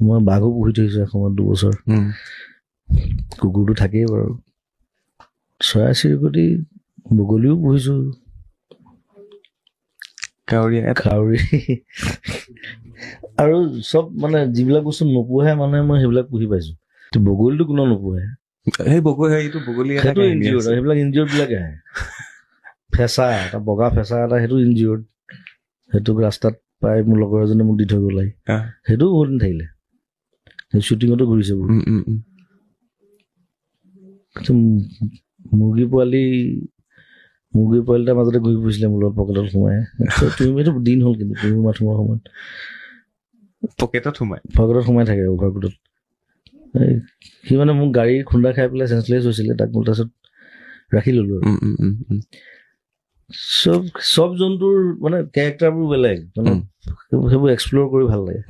মই বাঘো পুহি থৈছো এসময়ত 2 বছৰ কুকুৰটো থাকেই বাৰু চৰাই চিৰিকটি বগলীও পুহিছো কাউৰী আৰু চব মানে যিবিলাক বস্তু নোপোহে মানে মই সেইবিলাক পুহি পাইছো বগলীটো কোনো নোপোহে সেই বগলী সেইটো ইনজিঅৰ্ড সেইবিলাক ইনজিঅৰ্ড বিলাকে আহে ফেঁচা এটা বগা ফেঁচা এটা সেইটো ইনজিঅৰ্ড সেইটো ৰাস্তাত পাই মোৰ লগৰ এজনে মোক দি থৈ গ'ল সেইটো বহুত দিন থাকিলে সেই শ্বুটিঙতো ঘূৰিছে বহুত মুৰ্গী পোৱালি এটা মাজতে ঘূৰি ফুৰিছিলে মোৰ লগত পকেটত সোমাই এইটো দিন হ'ল কিন্তু তুমি মাথোমৰ সময়ত পকেটত সোমাই থাকে অভাৰকোটত সি মানে মোক গাড়ী খুন্দা খাই পেলাই চেঞ্চলেছ হৈছিলে তাক মোৰ তাৰপিছত ৰাখি ললো আৰু চব জন্তুৰ মানে কেৰেক্টাৰবোৰ বেলেগ মানে সেইবোৰ এক্সপ্ল'ৰ কৰি ভাল লাগে